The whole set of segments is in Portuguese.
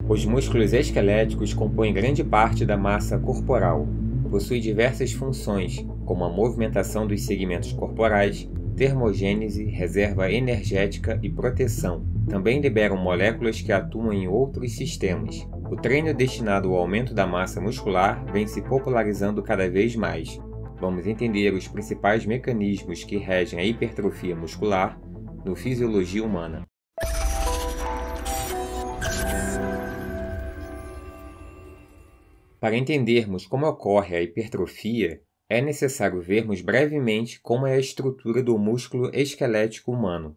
Os músculos esqueléticos compõem grande parte da massa corporal. Possuem diversas funções, como a movimentação dos segmentos corporais, termogênese, reserva energética e proteção. Também liberam moléculas que atuam em outros sistemas. O treino destinado ao aumento da massa muscular vem se popularizando cada vez mais. Vamos entender os principais mecanismos que regem a hipertrofia muscular no Fisiologia Humana. Para entendermos como ocorre a hipertrofia, é necessário vermos brevemente como é a estrutura do músculo esquelético humano.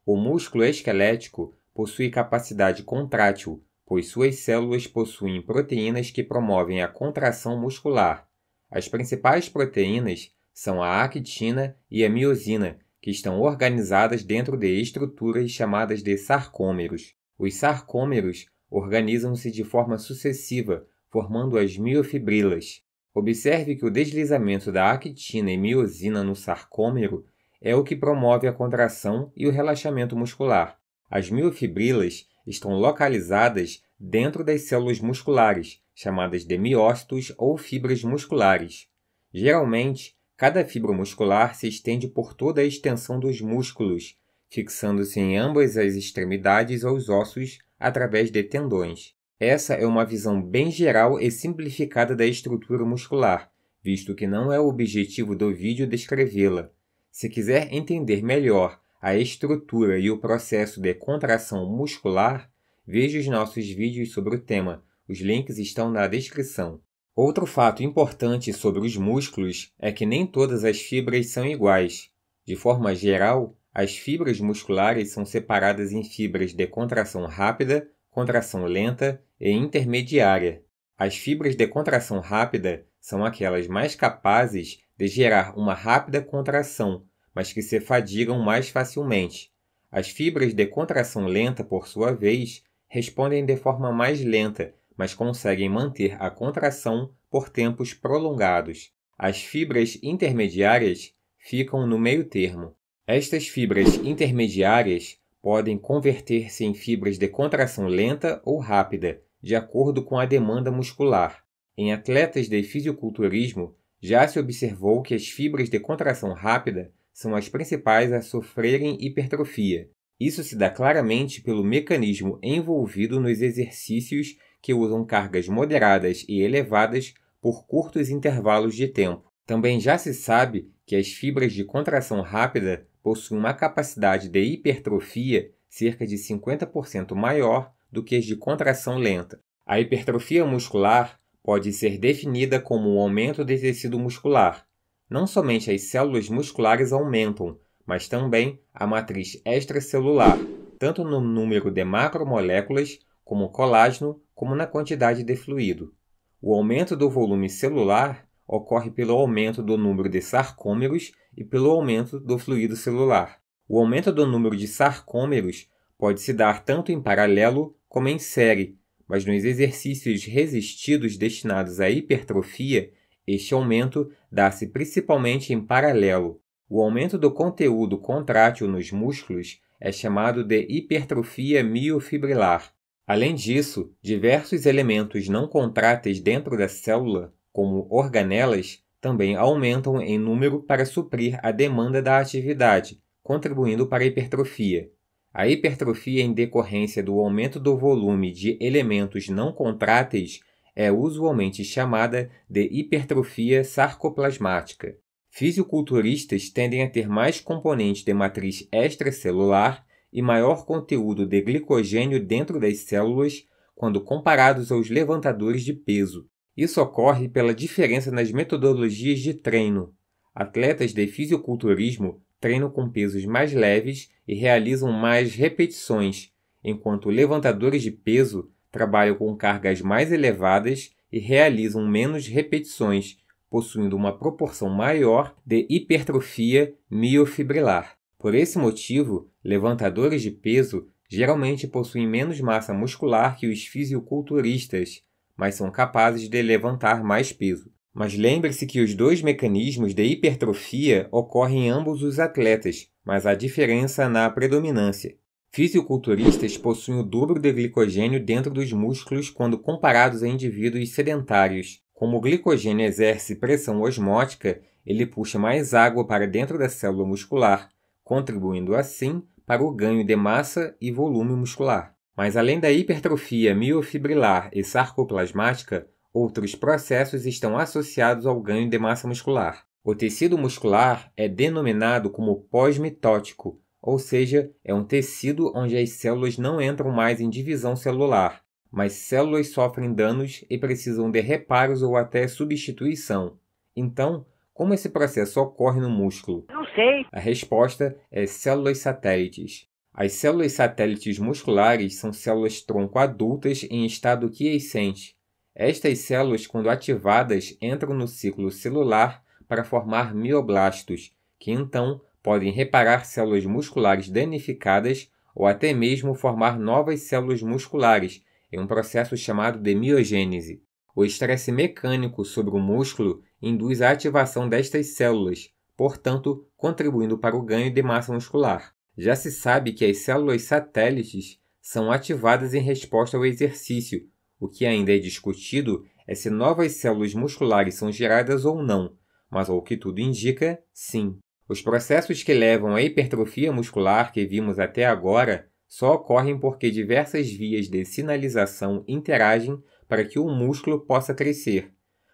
O músculo esquelético possui capacidade contrátil, pois suas células possuem proteínas que promovem a contração muscular. As principais proteínas são a actina e a miosina, que estão organizadas dentro de estruturas chamadas de sarcômeros. Os sarcômeros organizam-se de forma sucessiva, formando as miofibrilas. Observe que o deslizamento da actina e miosina no sarcômero é o que promove a contração e o relaxamento muscular. As miofibrilas estão localizadas dentro das células musculares, chamadas de miócitos ou fibras musculares. Geralmente, cada fibra muscular se estende por toda a extensão dos músculos, fixando-se em ambas as extremidades aos ossos através de tendões. Essa é uma visão bem geral e simplificada da estrutura muscular, visto que não é o objetivo do vídeo descrevê-la. Se quiser entender melhor a estrutura e o processo de contração muscular, veja os nossos vídeos sobre o tema. Os links estão na descrição. Outro fato importante sobre os músculos é que nem todas as fibras são iguais. De forma geral, as fibras musculares são separadas em fibras de contração rápida, contração lenta e intermediária. As fibras de contração rápida são aquelas mais capazes de gerar uma rápida contração, mas que se fadigam mais facilmente. As fibras de contração lenta, por sua vez, respondem de forma mais lenta, mas conseguem manter a contração por tempos prolongados. As fibras intermediárias ficam no meio termo. Estas fibras intermediárias podem converter-se em fibras de contração lenta ou rápida, de acordo com a demanda muscular. Em atletas de fisiculturismo, já se observou que as fibras de contração rápida são as principais a sofrerem hipertrofia. Isso se dá claramente pelo mecanismo envolvido nos exercícios que usam cargas moderadas e elevadas por curtos intervalos de tempo. Também já se sabe que as fibras de contração rápida possuem uma capacidade de hipertrofia cerca de 50% maior do que as de contração lenta. A hipertrofia muscular pode ser definida como um aumento de tecido muscular. Não somente as células musculares aumentam, mas também a matriz extracelular, tanto no número de macromoléculas, como colágeno, como na quantidade de fluido. O aumento do volume celular ocorre pelo aumento do número de sarcômeros e pelo aumento do fluido celular. O aumento do número de sarcômeros pode se dar tanto em paralelo como em série, mas nos exercícios resistidos destinados à hipertrofia, este aumento dá-se principalmente em paralelo. O aumento do conteúdo contrátil nos músculos é chamado de hipertrofia miofibrilar. Além disso, diversos elementos não contráteis dentro da célula, como organelas, também aumentam em número para suprir a demanda da atividade, contribuindo para a hipertrofia. A hipertrofia em decorrência do aumento do volume de elementos não contráteis é usualmente chamada de hipertrofia sarcoplasmática. Fisiculturistas tendem a ter mais componentes de matriz extracelular e maior conteúdo de glicogênio dentro das células quando comparados aos levantadores de peso. Isso ocorre pela diferença nas metodologias de treino. Atletas de fisiculturismo treinam com pesos mais leves e realizam mais repetições, enquanto levantadores de peso trabalham com cargas mais elevadas e realizam menos repetições, possuindo uma proporção maior de hipertrofia miofibrilar. Por esse motivo, levantadores de peso geralmente possuem menos massa muscular que os fisiculturistas, mas são capazes de levantar mais peso. Mas lembre-se que os dois mecanismos de hipertrofia ocorrem em ambos os atletas, mas há diferença na predominância. Fisiculturistas possuem o dobro de glicogênio dentro dos músculos quando comparados a indivíduos sedentários. Como o glicogênio exerce pressão osmótica, ele puxa mais água para dentro da célula muscular, contribuindo assim para o ganho de massa e volume muscular. Mas além da hipertrofia miofibrilar e sarcoplasmática, outros processos estão associados ao ganho de massa muscular. O tecido muscular é denominado como pós-mitótico, ou seja, é um tecido onde as células não entram mais em divisão celular, mas células sofrem danos e precisam de reparos ou até substituição. Então, como esse processo ocorre no músculo? Não sei. A resposta é células satélites. As células satélites musculares são células-tronco adultas em estado quiescente. Estas células, quando ativadas, entram no ciclo celular para formar mioblastos, que então podem reparar células musculares danificadas ou até mesmo formar novas células musculares, em um processo chamado de miogênese. O estresse mecânico sobre o músculo induz a ativação destas células, portanto, contribuindo para o ganho de massa muscular. Já se sabe que as células satélites são ativadas em resposta ao exercício. O que ainda é discutido é se novas células musculares são geradas ou não, mas ao que tudo indica, sim. Os processos que levam à hipertrofia muscular que vimos até agora só ocorrem porque diversas vias de sinalização interagem para que o músculo possa crescer.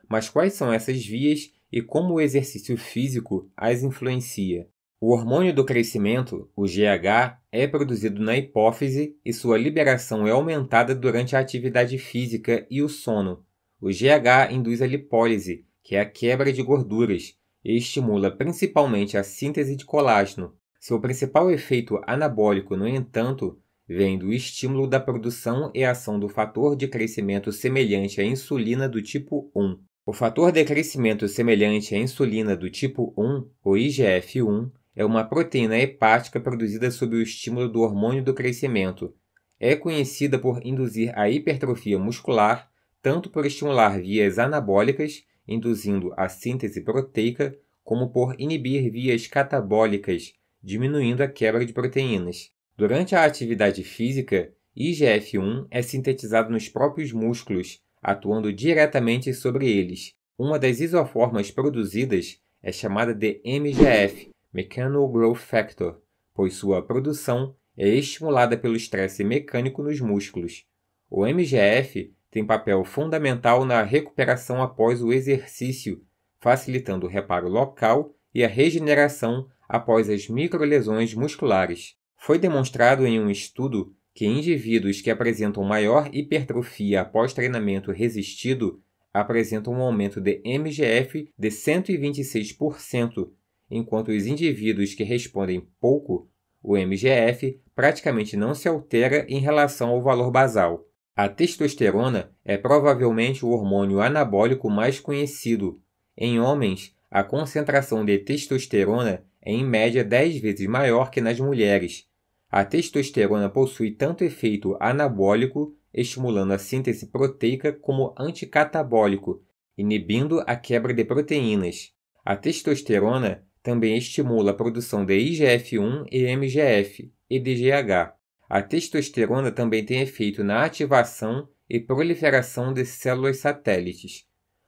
Mas quais são essas vias e como o exercício físico as influencia? O hormônio do crescimento, o GH, é produzido na hipófise e sua liberação é aumentada durante a atividade física e o sono. O GH induz a lipólise, que é a quebra de gorduras, e estimula principalmente a síntese de colágeno. Seu principal efeito anabólico, no entanto, vem do estímulo da produção e ação do fator de crescimento semelhante à insulina do tipo 1. O fator de crescimento semelhante à insulina do tipo 1, o IGF-1, é uma proteína hepática produzida sob o estímulo do hormônio do crescimento. É conhecida por induzir a hipertrofia muscular, tanto por estimular vias anabólicas, induzindo a síntese proteica, como por inibir vias catabólicas, diminuindo a quebra de proteínas. Durante a atividade física, IGF-1 é sintetizado nos próprios músculos, atuando diretamente sobre eles. Uma das isoformas produzidas é chamada de MGF, Mechanical Growth Factor, pois sua produção é estimulada pelo estresse mecânico nos músculos. O MGF tem papel fundamental na recuperação após o exercício, facilitando o reparo local e a regeneração após as microlesões musculares. Foi demonstrado em um estudo que indivíduos que apresentam maior hipertrofia após treinamento resistido apresentam um aumento de MGF de 126%, enquanto os indivíduos que respondem pouco, o MGF praticamente não se altera em relação ao valor basal. A testosterona é provavelmente o hormônio anabólico mais conhecido. Em homens, a concentração de testosterona é em média 10 vezes maior que nas mulheres. A testosterona possui tanto efeito anabólico, estimulando a síntese proteica, como anticatabólico, inibindo a quebra de proteínas. A testosterona também estimula a produção de IGF-1 e MGF e de GH. A testosterona também tem efeito na ativação e proliferação de células satélites.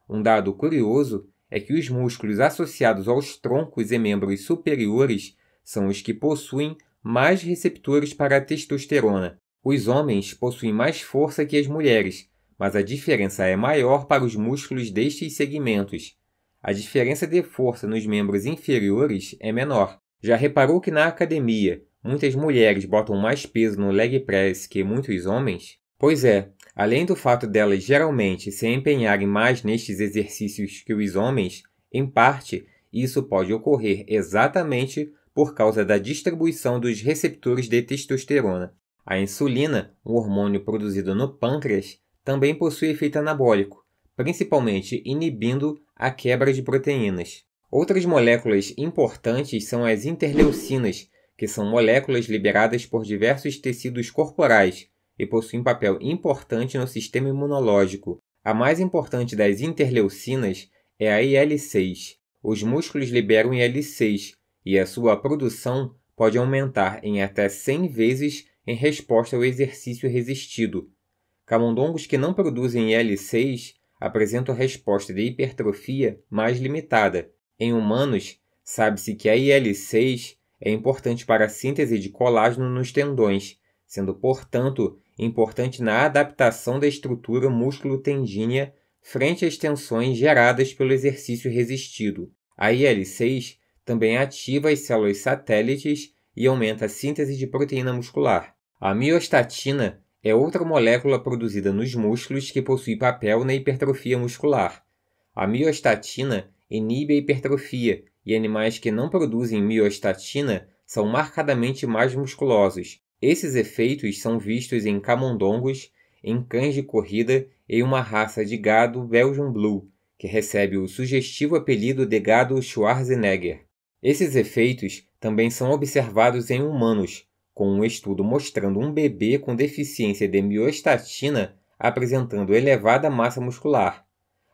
Um dado curioso é que os músculos associados aos troncos e membros superiores são os que possuem mais receptores para a testosterona. Os homens possuem mais força que as mulheres, mas a diferença é maior para os músculos destes segmentos. A diferença de força nos membros inferiores é menor. Já reparou que na academia muitas mulheres botam mais peso no leg press que muitos homens? Pois é, além do fato delas geralmente se empenharem mais nestes exercícios que os homens, em parte, isso pode ocorrer exatamente por causa da distribuição dos receptores de testosterona. A insulina, um hormônio produzido no pâncreas, também possui efeito anabólico, principalmente inibindo a quebra de proteínas. Outras moléculas importantes são as interleucinas, que são moléculas liberadas por diversos tecidos corporais e possuem papel importante no sistema imunológico. A mais importante das interleucinas é a IL-6. Os músculos liberam IL-6 e a sua produção pode aumentar em até 100 vezes em resposta ao exercício resistido. Camundongos que não produzem IL-6 apresentam resposta de hipertrofia mais limitada. Em humanos, sabe-se que a IL-6 é importante para a síntese de colágeno nos tendões, sendo, portanto, importante na adaptação da estrutura músculo-tendínea frente às tensões geradas pelo exercício resistido. A IL-6 também ativa as células satélites e aumenta a síntese de proteína muscular. A miostatina é outra molécula produzida nos músculos que possui papel na hipertrofia muscular. A miostatina inibe a hipertrofia e animais que não produzem miostatina são marcadamente mais musculosos. Esses efeitos são vistos em camundongos, em cães de corrida e uma raça de gado Belgian Blue, que recebe o sugestivo apelido de gado Schwarzenegger. Esses efeitos também são observados em humanos, com um estudo mostrando um bebê com deficiência de miostatina apresentando elevada massa muscular.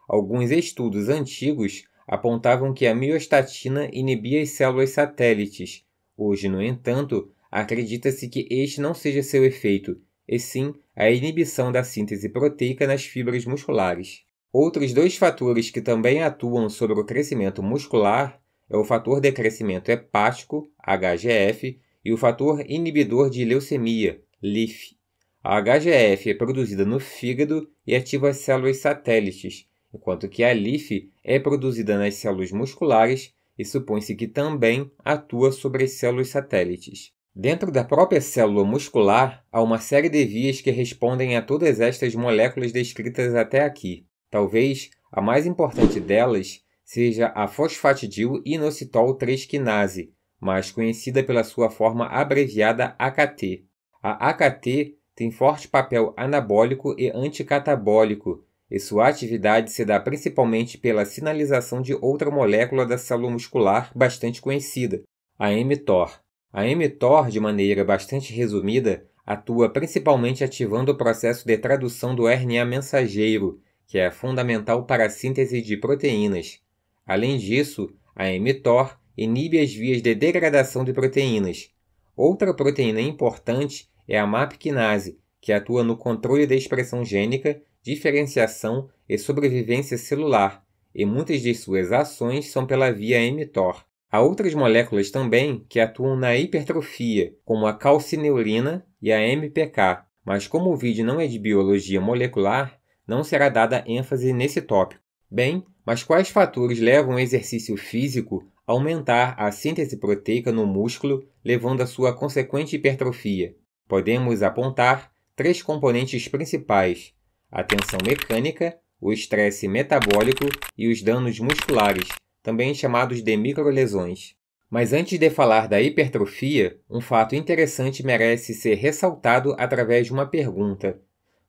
Alguns estudos antigos apontavam que a miostatina inibia as células satélites. Hoje, no entanto, acredita-se que este não seja seu efeito, e sim a inibição da síntese proteica nas fibras musculares. Outros dois fatores que também atuam sobre o crescimento muscular é o fator de crescimento hepático, HGF, e o fator inibidor de leucemia, LIF. A HGF é produzida no fígado e ativa as células satélites, enquanto que a LIF é produzida nas células musculares e supõe-se que também atua sobre as células satélites. Dentro da própria célula muscular, há uma série de vias que respondem a todas estas moléculas descritas até aqui. Talvez a mais importante delas seja a fosfatidil-inositol 3 quinase, mais conhecida pela sua forma abreviada AKT. A AKT tem forte papel anabólico e anticatabólico, e sua atividade se dá principalmente pela sinalização de outra molécula da célula muscular bastante conhecida, a mTOR. A mTOR, de maneira bastante resumida, atua principalmente ativando o processo de tradução do RNA mensageiro, que é fundamental para a síntese de proteínas. Além disso, a mTOR inibe as vias de degradação de proteínas. Outra proteína importante é a MAP quinase, que atua no controle da expressão gênica, diferenciação e sobrevivência celular, e muitas de suas ações são pela via mTOR. Há outras moléculas também que atuam na hipertrofia, como a calcineurina e a MPK, mas como o vídeo não é de biologia molecular, não será dada ênfase nesse tópico. Bem, mas quais fatores levam o exercício físico a aumentar a síntese proteica no músculo, levando à sua consequente hipertrofia? Podemos apontar 3 componentes principais: a tensão mecânica, o estresse metabólico e os danos musculares, também chamados de microlesões. Mas antes de falar da hipertrofia, um fato interessante merece ser ressaltado através de uma pergunta.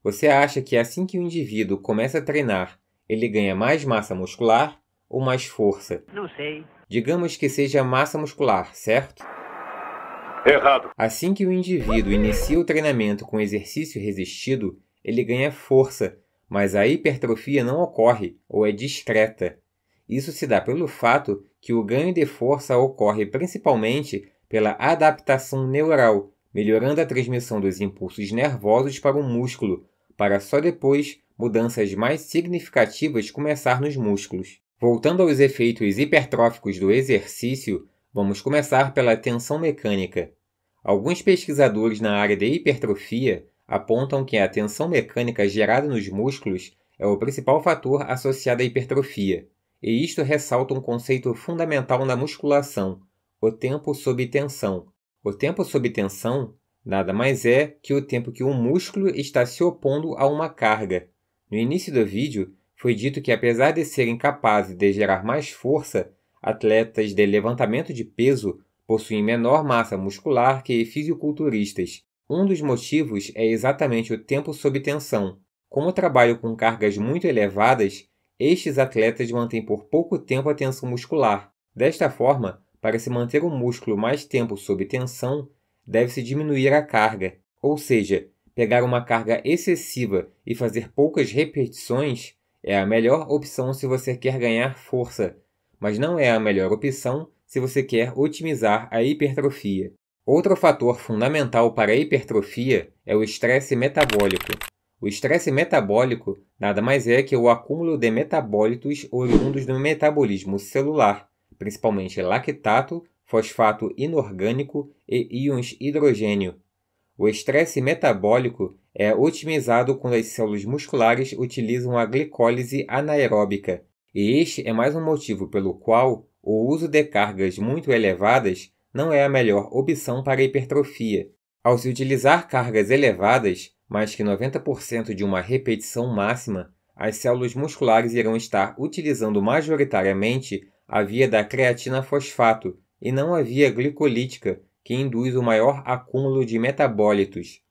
Você acha que assim que o indivíduo começa a treinar, ele ganha mais massa muscular ou mais força? Não sei. Digamos que seja massa muscular, certo? Errado. Assim que o indivíduo inicia o treinamento com exercício resistido, ele ganha força, mas a hipertrofia não ocorre ou é discreta. Isso se dá pelo fato que o ganho de força ocorre principalmente pela adaptação neural, melhorando a transmissão dos impulsos nervosos para o músculo, para só depois mudanças mais significativas começar nos músculos. Voltando aos efeitos hipertróficos do exercício, vamos começar pela tensão mecânica. Alguns pesquisadores na área de hipertrofia apontam que a tensão mecânica gerada nos músculos é o principal fator associado à hipertrofia, e isto ressalta um conceito fundamental na musculação, o tempo sob tensão. O tempo sob tensão nada mais é que o tempo que o músculo está se opondo a uma carga. No início do vídeo, foi dito que apesar de serem capazes de gerar mais força, atletas de levantamento de peso possuem menor massa muscular que fisiculturistas. Um dos motivos é exatamente o tempo sob tensão. Como trabalham com cargas muito elevadas, estes atletas mantêm por pouco tempo a tensão muscular. Desta forma, para se manter o músculo mais tempo sob tensão, deve-se diminuir a carga, ou seja, pegar uma carga excessiva e fazer poucas repetições é a melhor opção se você quer ganhar força, mas não é a melhor opção se você quer otimizar a hipertrofia. Outro fator fundamental para a hipertrofia é o estresse metabólico. O estresse metabólico nada mais é que o acúmulo de metabólitos oriundos do metabolismo celular, principalmente lactato, fosfato inorgânico e íons hidrogênio. O estresse metabólico é otimizado quando as células musculares utilizam a glicólise anaeróbica, e este é mais um motivo pelo qual o uso de cargas muito elevadas não é a melhor opção para a hipertrofia. Ao se utilizar cargas elevadas, mais que 90% de uma repetição máxima, as células musculares irão estar utilizando majoritariamente a via da creatina fosfato e não a via glicolítica, que induz o maior acúmulo de metabólitos.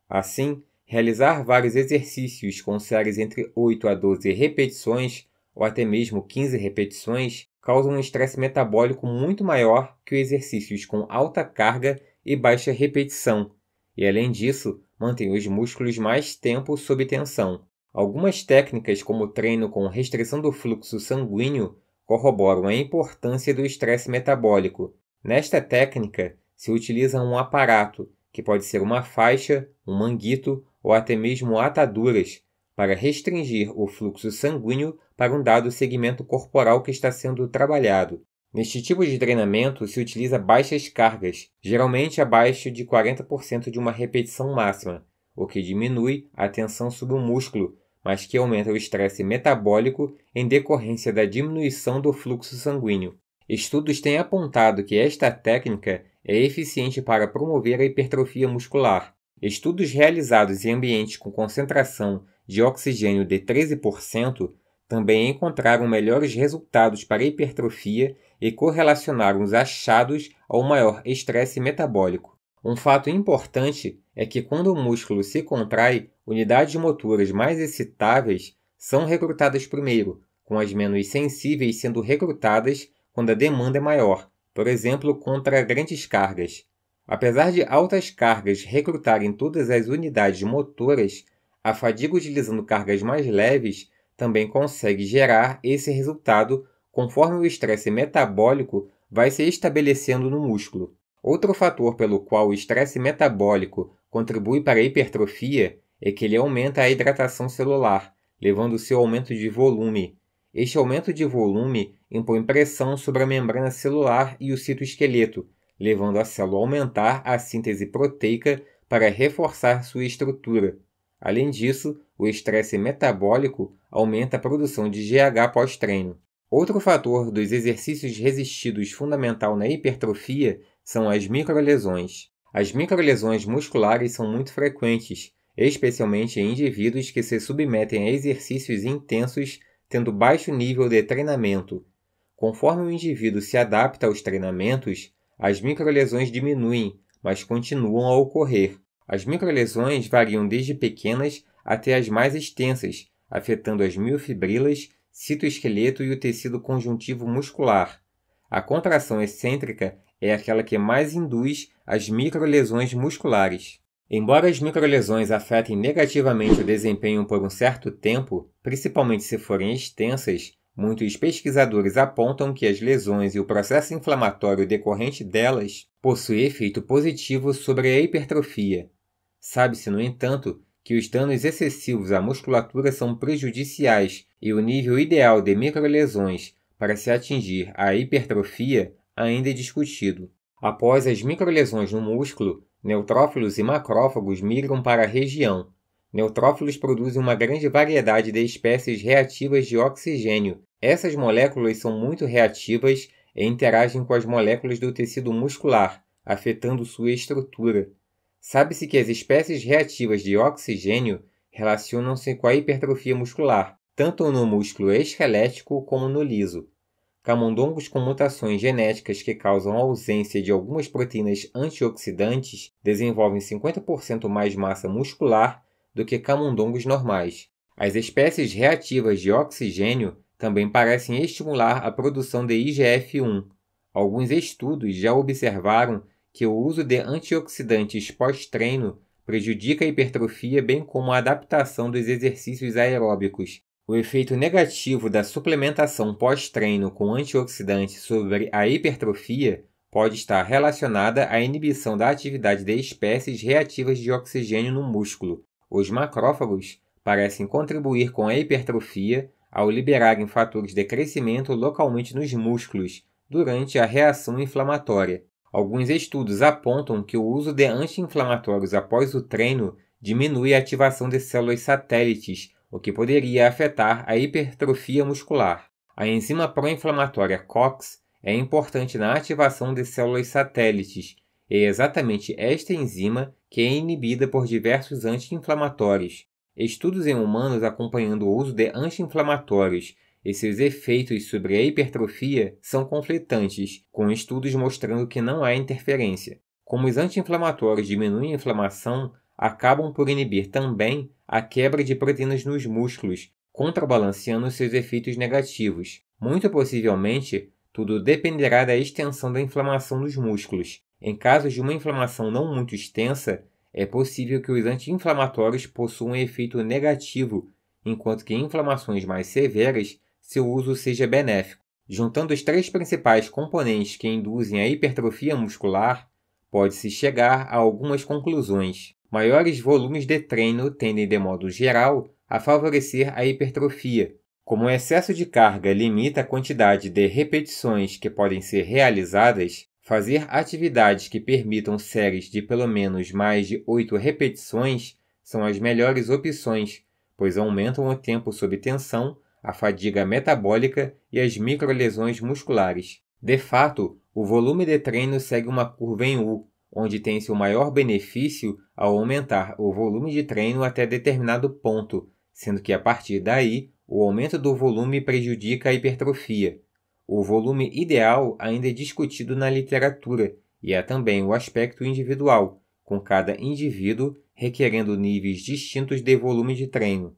Assim, realizar vários exercícios com séries entre 8 a 12 repetições, ou até mesmo 15 repetições, causa um estresse metabólico muito maior que exercícios com alta carga e baixa repetição, e além disso, mantém os músculos mais tempo sob tensão. Algumas técnicas, como o treino com restrição do fluxo sanguíneo, corroboram a importância do estresse metabólico. Nesta técnica, se utiliza um aparato, que pode ser uma faixa, um manguito ou até mesmo ataduras, para restringir o fluxo sanguíneo para um dado segmento corporal que está sendo trabalhado. Neste tipo de treinamento se utiliza baixas cargas, geralmente abaixo de 40% de uma repetição máxima, o que diminui a tensão sobre o músculo, mas que aumenta o estresse metabólico em decorrência da diminuição do fluxo sanguíneo. Estudos têm apontado que esta técnica é eficiente para promover a hipertrofia muscular. Estudos realizados em ambientes com concentração de oxigênio de 13% também encontraram melhores resultados para a hipertrofia e correlacionaram os achados ao maior estresse metabólico. Um fato importante é que quando o músculo se contrai, unidades motoras mais excitáveis são recrutadas primeiro, com as menos sensíveis sendo recrutadas quando a demanda é maior, por exemplo, contra grandes cargas. Apesar de altas cargas recrutarem todas as unidades motoras, a fadiga utilizando cargas mais leves também consegue gerar esse resultado conforme o estresse metabólico vai se estabelecendo no músculo. Outro fator pelo qual o estresse metabólico contribui para a hipertrofia é que ele aumenta a hidratação celular, levando ao seu aumento de volume. Este aumento de volume impõe pressão sobre a membrana celular e o citoesqueleto, levando a célula a aumentar a síntese proteica para reforçar sua estrutura. Além disso, o estresse metabólico aumenta a produção de GH pós-treino. Outro fator dos exercícios resistidos fundamental na hipertrofia são as microlesões. As microlesões musculares são muito frequentes, especialmente em indivíduos que se submetem a exercícios intensos tendo baixo nível de treinamento. Conforme o indivíduo se adapta aos treinamentos, as microlesões diminuem, mas continuam a ocorrer. As microlesões variam desde pequenas até as mais extensas, afetando as miofibrilas, citoesqueleto e o tecido conjuntivo muscular. A contração excêntrica é aquela que mais induz as microlesões musculares. Embora as microlesões afetem negativamente o desempenho por um certo tempo, principalmente se forem extensas, muitos pesquisadores apontam que as lesões e o processo inflamatório decorrente delas possuem efeito positivo sobre a hipertrofia. Sabe-se, no entanto, que os danos excessivos à musculatura são prejudiciais e o nível ideal de microlesões para se atingir a hipertrofia ainda é discutido. Após as microlesões no músculo, neutrófilos e macrófagos migram para a região. Neutrófilos produzem uma grande variedade de espécies reativas de oxigênio. Essas moléculas são muito reativas e interagem com as moléculas do tecido muscular, afetando sua estrutura. Sabe-se que as espécies reativas de oxigênio relacionam-se com a hipertrofia muscular, tanto no músculo esquelético como no liso. Camundongos com mutações genéticas que causam a ausência de algumas proteínas antioxidantes desenvolvem 50% mais massa muscular do que camundongos normais. As espécies reativas de oxigênio também parecem estimular a produção de IGF-1. Alguns estudos já observaram que o uso de antioxidantes pós-treino prejudica a hipertrofia bem como a adaptação dos exercícios aeróbicos. O efeito negativo da suplementação pós-treino com antioxidantes sobre a hipertrofia pode estar relacionada à inibição da atividade de espécies reativas de oxigênio no músculo. Os macrófagos parecem contribuir com a hipertrofia ao liberarem fatores de crescimento localmente nos músculos durante a reação inflamatória. Alguns estudos apontam que o uso de anti-inflamatórios após o treino diminui a ativação de células satélites, o que poderia afetar a hipertrofia muscular. A enzima pró-inflamatória COX é importante na ativação de células satélites, e é exatamente esta enzima que é inibida por diversos anti-inflamatórios. Estudos em humanos acompanhando o uso de anti-inflamatórios e seus efeitos sobre a hipertrofia são conflitantes, com estudos mostrando que não há interferência. Como os anti-inflamatórios diminuem a inflamação, acabam por inibir também a quebra de proteínas nos músculos, contrabalanceando seus efeitos negativos. Muito possivelmente, tudo dependerá da extensão da inflamação dos músculos. Em casos de uma inflamação não muito extensa, é possível que os anti-inflamatórios possuam um efeito negativo, enquanto que em inflamações mais severas, seu uso seja benéfico. Juntando os 3 principais componentes que induzem a hipertrofia muscular, pode-se chegar a algumas conclusões. Maiores volumes de treino tendem, de modo geral, a favorecer a hipertrofia. Como o excesso de carga limita a quantidade de repetições que podem ser realizadas, fazer atividades que permitam séries de pelo menos mais de 8 repetições são as melhores opções, pois aumentam o tempo sob tensão, a fadiga metabólica e as microlesões musculares. De fato, o volume de treino segue uma curva em U, onde tem-se o maior benefício ao aumentar o volume de treino até determinado ponto, sendo que a partir daí o aumento do volume prejudica a hipertrofia. O volume ideal ainda é discutido na literatura e é também o aspecto individual, com cada indivíduo requerendo níveis distintos de volume de treino.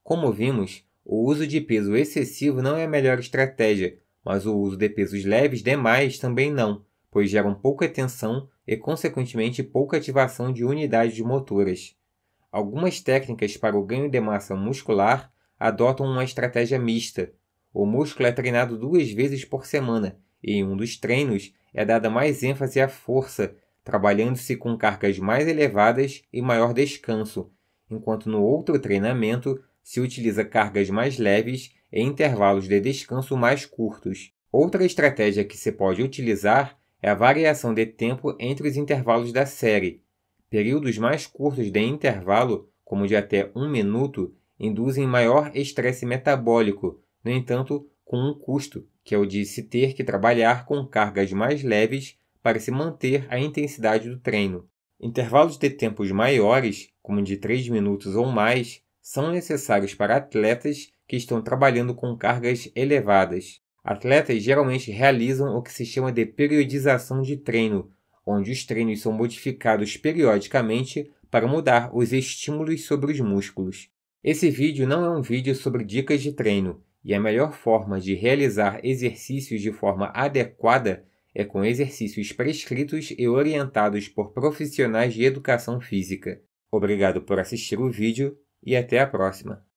Como vimos, o uso de peso excessivo não é a melhor estratégia, mas o uso de pesos leves demais também não, pois geram pouca tensão e, consequentemente, pouca ativação de unidades motoras. Algumas técnicas para o ganho de massa muscular adotam uma estratégia mista. O músculo é treinado 2 vezes por semana e em um dos treinos é dada mais ênfase à força, trabalhando-se com cargas mais elevadas e maior descanso, enquanto no outro treinamento se utiliza cargas mais leves e intervalos de descanso mais curtos. Outra estratégia que se pode utilizar é a variação de tempo entre os intervalos da série. Períodos mais curtos de intervalo, como de até 1 minuto, induzem maior estresse metabólico, no entanto, com um custo, que é o de se ter que trabalhar com cargas mais leves para se manter a intensidade do treino. Intervalos de tempos maiores, como de 3 minutos ou mais, são necessários para atletas que estão trabalhando com cargas elevadas. Atletas geralmente realizam o que se chama de periodização de treino, onde os treinos são modificados periodicamente para mudar os estímulos sobre os músculos. Esse vídeo não é um vídeo sobre dicas de treino, e a melhor forma de realizar exercícios de forma adequada é com exercícios prescritos e orientados por profissionais de educação física. Obrigado por assistir o vídeo e até a próxima!